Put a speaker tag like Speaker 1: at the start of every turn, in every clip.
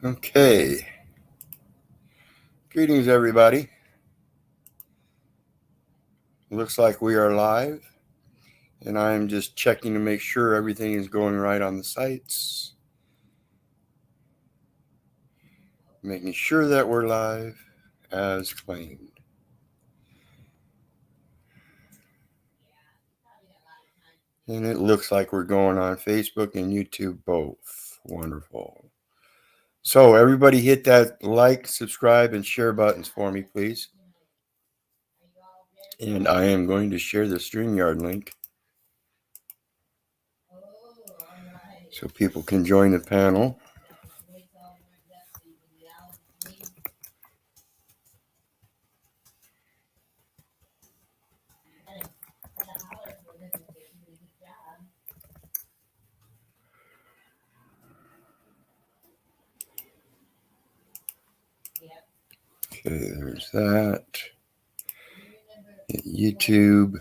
Speaker 1: Okay. Greetings, everybody. Looks like we are live, and I'm just checking to make sure everything is going right on the sites. Making sure that we're live as claimed. And it looks like we're going on Facebook and YouTube both. Wonderful. So, everybody hit that like, subscribe, and share buttons for me, please. And I am going to share the StreamYard link so people can join the panel. Okay, there's that. Hit YouTube.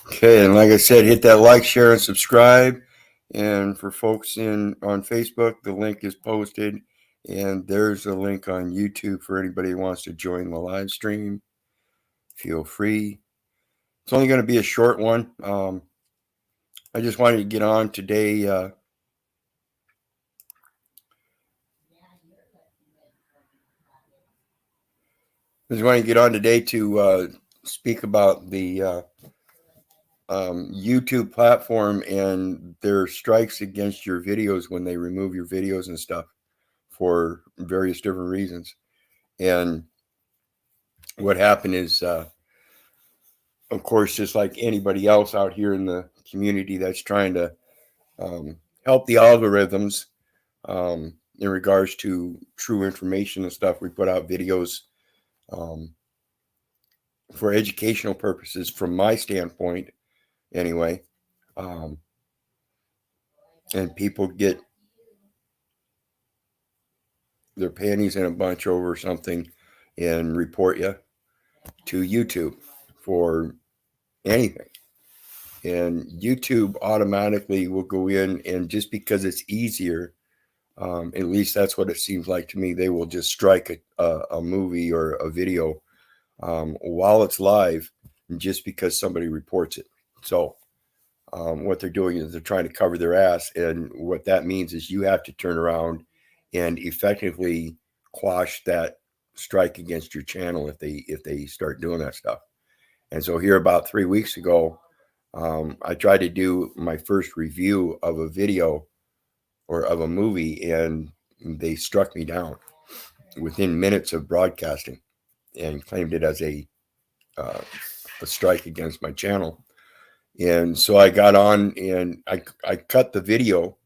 Speaker 1: Okay, and like I said, hit that like, share, and subscribe. And for folks on Facebook, the link is posted. And there's a link on YouTube for anybody who wants to join the live stream. Feel free. It's only going to be a short one. I just wanted to get on today. I just wanted to get on today to speak about the YouTube platform and their strikes against your videos when they remove your videos and stuff for various different reasons. And what happened is, of course, just like anybody else out here in the community that's trying to help the algorithms in regards to true information and stuff, we put out videos for educational purposes, from my standpoint, anyway. And people get their panties in a bunch over something and report you to YouTube for anything. And YouTube automatically will go in, and just because it's easier, at least that's what it seems like to me, they will just strike a movie or a video while it's live, just because somebody reports it. So what they're doing is they're trying to cover their ass, and what that means is you have to turn around and effectively quash that strike against your channel if they start doing that stuff. And so here about 3 weeks ago, I tried to do my first review of a video or of a movie, and they struck me down within minutes of broadcasting and claimed it as a strike against my channel. And so I got on and I cut the video.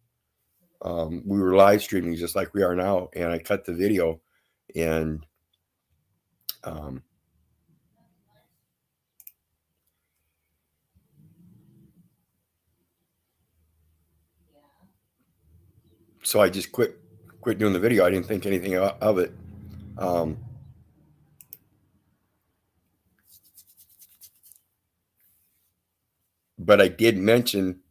Speaker 1: We were live streaming just like we are now, and I cut the video, and so I just quit doing the video. I didn't think anything of it. But I did mention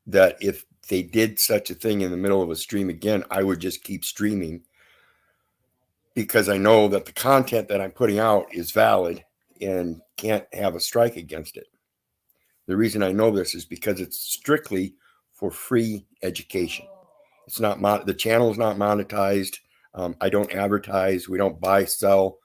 Speaker 1: that if they did such a thing in the middle of a stream again, I would just keep streaming, because I know that the content that I'm putting out is valid and can't have a strike against it. The reason I know this is because it's strictly for free education. It's not the channel is not monetized. I don't advertise. We don't buy, sell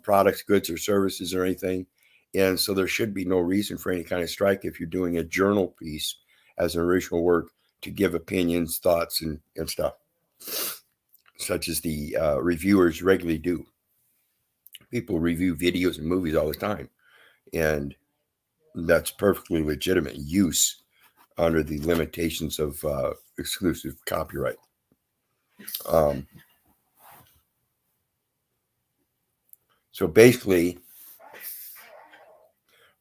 Speaker 1: products, goods, or services or anything. And so there should be no reason for any kind of strike if you're doing a journal piece as an original work to give opinions, thoughts, and stuff, such as the reviewers regularly do. People review videos and movies all the time, and that's perfectly legitimate use under the limitations of exclusive copyright. So basically,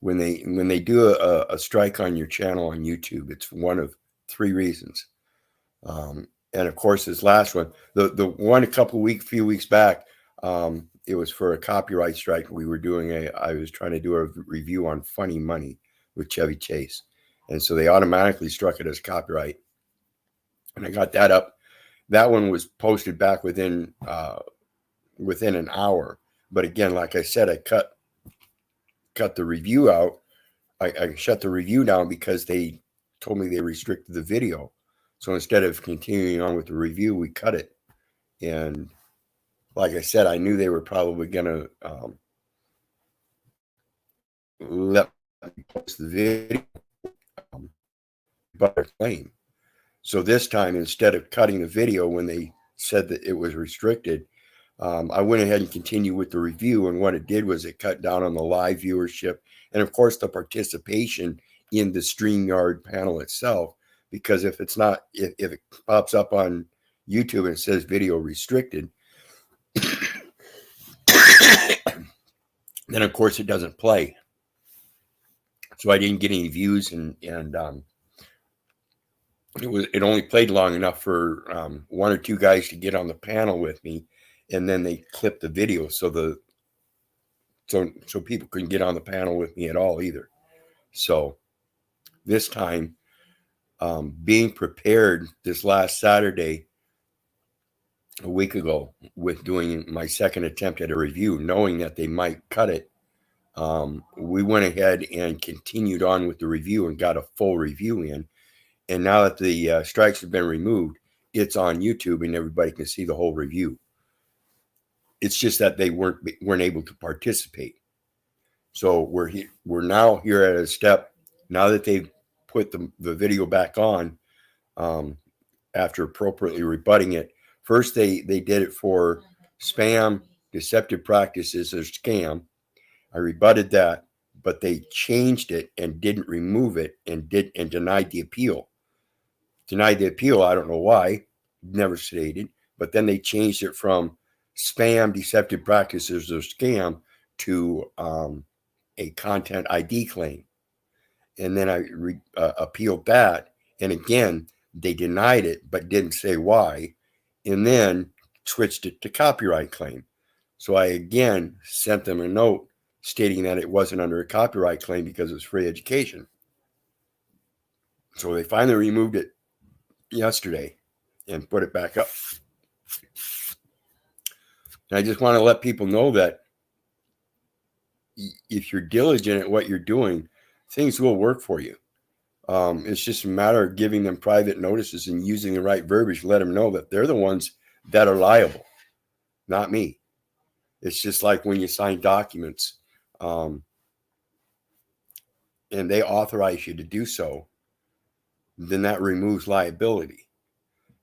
Speaker 1: when they do a strike on your channel on YouTube, it's one of three reasons. And of course, this last one, the one few weeks back, it was for a copyright strike. I was trying to do a review on Funny Money, with Chevy Chase. And so they automatically struck it as copyright. And I got that up. That one was posted back within an hour. But again, like I said, I cut the review out. I shut the review down because they told me they restricted the video. So instead of continuing on with the review, we cut it. And like I said, I knew they were probably going to let me post the video, but a claim. So this time, instead of cutting the video when they said that it was restricted, I went ahead and continued with the review. And what it did was it cut down on the live viewership and, of course, the participation in the StreamYard panel itself. Because if it's not, if it pops up on YouTube and it says video restricted, then of course it doesn't play. So I didn't get any views, and it only played long enough for one or two guys to get on the panel with me, and then they clipped the video so people couldn't get on the panel with me at all either. So this time, being prepared this last Saturday, a week ago, with doing my second attempt at a review, knowing that they might cut it, we went ahead and continued on with the review and got a full review in. And now that the strikes have been removed, it's on YouTube and everybody can see the whole review. It's just that they weren't able to participate. So we're now here at a step, now that they've put the video back on, after appropriately rebutting it. First, they did it for spam, deceptive practices, or scam. I rebutted that, but they changed it and didn't remove it and denied the appeal. Denied the appeal, I don't know why, never stated, but then they changed it from spam, deceptive practices, or scam to a content ID claim. And then I appealed that, and again, they denied it, but didn't say why, and then switched it to copyright claim. So I again sent them a note stating that it wasn't under a copyright claim because it was free education. So they finally removed it yesterday and put it back up. And I just want to let people know that if you're diligent at what you're doing, things will work for you. It's just a matter of giving them private notices and using the right verbiage to let them know that they're the ones that are liable, not me. It's just like when you sign documents, and they authorize you to do so, then that removes liability.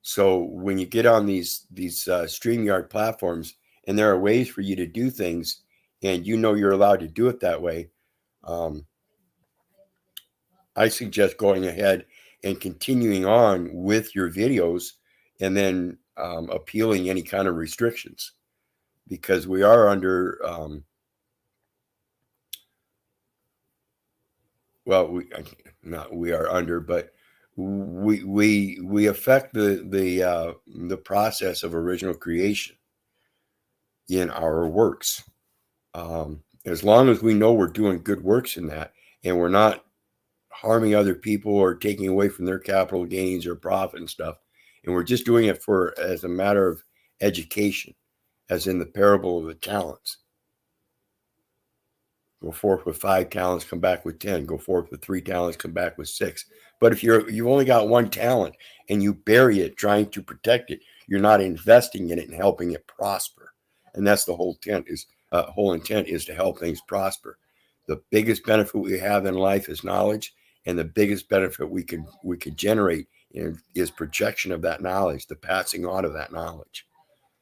Speaker 1: So when you get on these StreamYard platforms, and there are ways for you to do things, and you know you're allowed to do it that way, I suggest going ahead and continuing on with your videos and then appealing any kind of restrictions, because we are under, we affect the process of original creation in our works. As long as we know we're doing good works in that, and we're not harming other people or taking away from their capital gains or profit and stuff, and we're just doing it as a matter of education, as in the parable of the talents. Go forth with 5 talents, come back with 10. Go forth with 3 talents, come back with 6. But if you've only got 1 talent and you bury it trying to protect it, you're not investing in it and helping it prosper. And that's the whole intent is to help things prosper. The biggest benefit we have in life is knowledge, and the biggest benefit we could generate is projection of that knowledge, the passing on of that knowledge.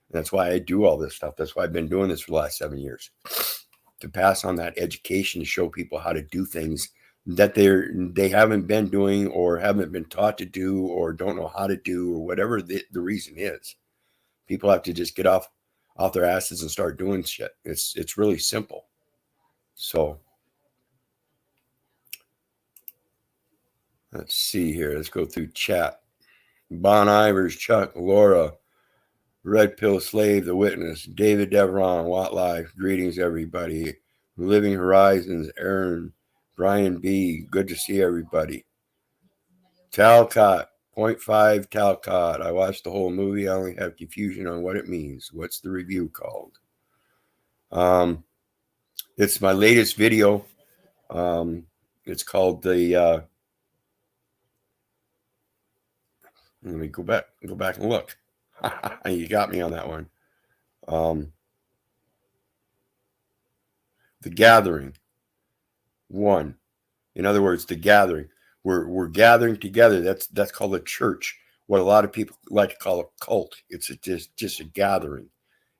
Speaker 1: And that's why I do all this stuff. That's why I've been doing this for the last 7 years. To pass on that education, to show people how to do things that they haven't been doing or haven't been taught to do or don't know how to do, or whatever the reason is. People have to just get off their asses and start doing shit. It's really simple. So let's see here. Let's go through chat. Bon Ivers, Chuck, Laura, Red Pill Slave, The Witness, David Deveron, Watt Life, greetings everybody. Living Horizons, Aaron, Brian B. Good to see everybody. Talcott, 0.5 Talcott. I watched the whole movie. I only have confusion on what it means. What's the review called? It's my latest video. It's called the. Let me go back and look. You got me on that one. The Gathering. 1. In other words, the gathering. We're gathering together. That's called a church. What a lot of people like to call a cult. It's just a gathering.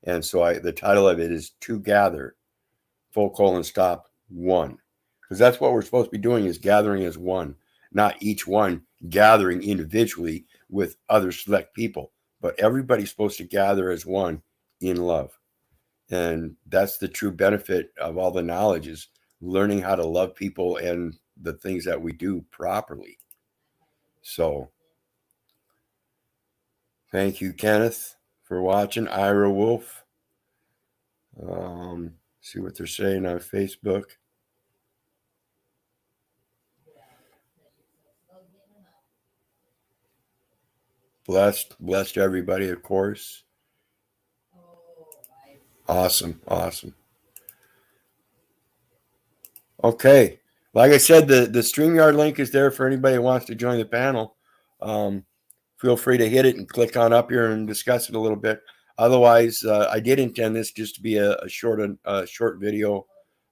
Speaker 1: And so the title of it is To Gather, : stop 1. Because that's what we're supposed to be doing, is gathering as one, not each one gathering individually with other select people, but everybody's supposed to gather as one in love. And that's the true benefit of all the knowledge, is learning how to love people and the things that we do properly. So thank you, Kenneth, for watching. Ira Wolf. See what they're saying on Facebook. Blessed everybody, of course. Awesome. Okay. Like I said, the StreamYard link is there for anybody who wants to join the panel. Feel free to hit it and click on up here and discuss it a little bit. Otherwise, I did intend this just to be a short video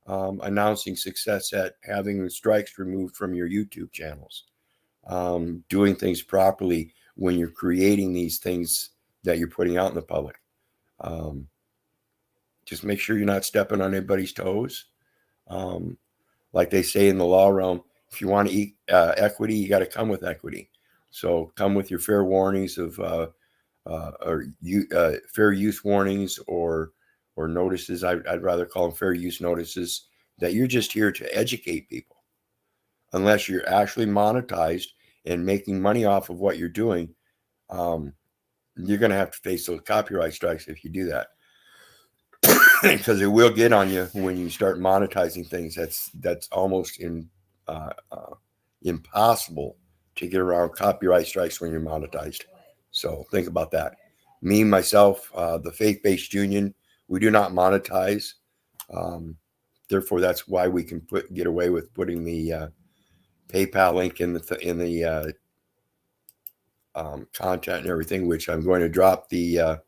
Speaker 1: announcing success at having the strikes removed from your YouTube channels. Doing things properly when you're creating these things that you're putting out in the public. Just make sure you're not stepping on anybody's toes. Like they say in the law realm, if you want to eat equity, you got to come with equity. So come with your fair warnings of fair use warnings or notices. I'd rather call them fair use notices, that you're just here to educate people. Unless you're actually monetized and making money off of what you're doing, you're going to have to face those copyright strikes if you do that. Because it will get on you when you start monetizing things. That's almost impossible to get around copyright strikes when you're monetized. So think about that. Me, myself, the Faith-Based Union, we do not monetize. Therefore, that's why we can get away with putting the PayPal link in the content and everything, which I'm going to drop the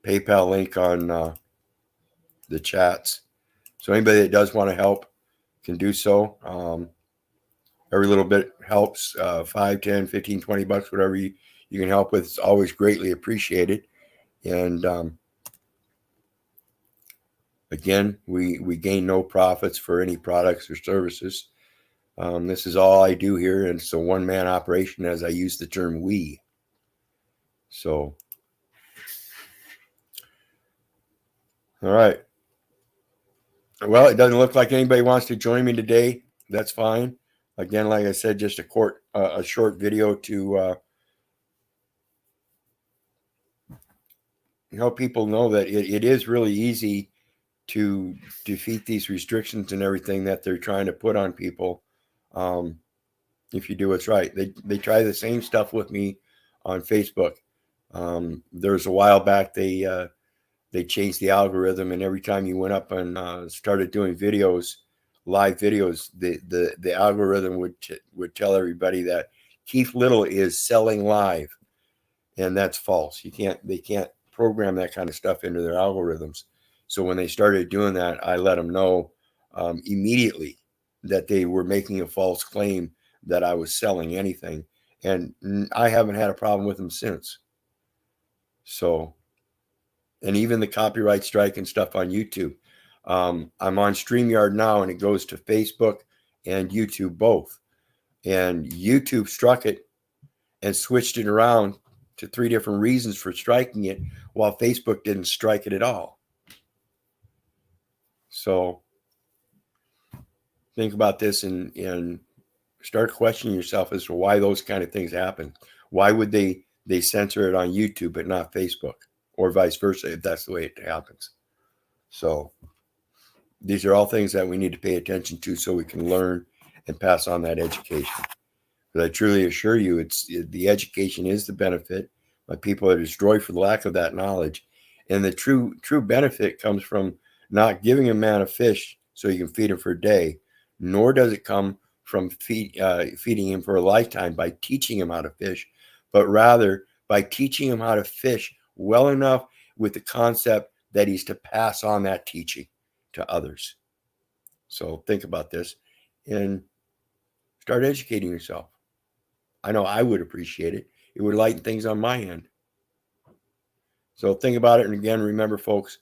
Speaker 1: PayPal link on the chats. So anybody that does want to help can do so. Every little bit helps. 5, 10, 15, 20 bucks, whatever you can help with. It's always greatly appreciated. And again, we gain no profits for any products or services. This is all I do here, and it's a one-man operation, as I use the term we. So, all right. Well, it doesn't look like anybody wants to join me today. That's fine. Again, like I said, just a short video to help people know that it is really easy to defeat these restrictions and everything that they're trying to put on people. If you do what's right. They try the same stuff with me on Facebook. There was a while back they changed the algorithm, and every time you went up and started doing live videos, the algorithm would tell everybody that Keith Little is selling live, and that's false. They can't program that kind of stuff into their algorithms. So when they started doing that, I let them know immediately that they were making a false claim that I was selling anything, and I haven't had a problem with them since. So, and even the copyright strike and stuff on YouTube. I'm on StreamYard now, and it goes to Facebook and YouTube both. And YouTube struck it and switched it around to 3 different reasons for striking it, while Facebook didn't strike it at all. So think about this and start questioning yourself as to why those kind of things happen. Why would they censor it on YouTube but not Facebook, or vice versa, if that's the way it happens? So These are all things that we need to pay attention to so we can learn and pass on that education. But I truly assure you, the education is the benefit. But people are destroyed for the lack of that knowledge, and the true benefit comes from not giving a man a fish so you can feed him for a day, nor does it come from feeding him for a lifetime by teaching him how to fish, but rather by teaching him how to fish well enough with the concept that he's to pass on that teaching to others. So think about this and start educating yourself. I know I would appreciate it. It would lighten things on my end. So think about it. And again, remember, folks,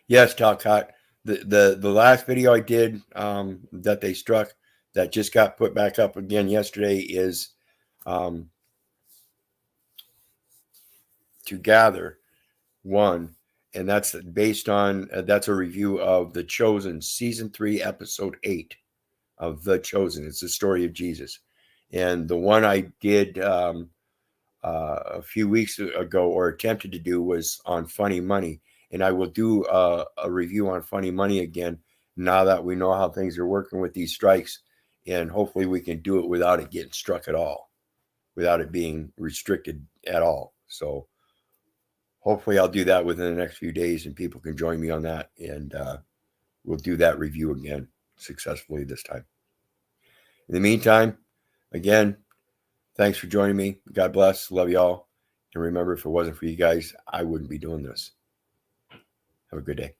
Speaker 1: yes, Talcott, the last video I did that they struck that just got put back up again yesterday is to gather one. And that's based on, that's a review of The Chosen, season 3, episode 8 of The Chosen. It's the story of Jesus. And the one I did a few weeks ago, or attempted to do, was on Funny Money. And I will do a review on Funny Money again now that we know how things are working with these strikes. And hopefully we can do it without it getting struck at all, without it being restricted at all. So hopefully I'll do that within the next few days and people can join me on that. And we'll do that review again successfully this time. In the meantime, again, thanks for joining me. God bless. Love y'all. And remember, if it wasn't for you guys, I wouldn't be doing this. Have a good day.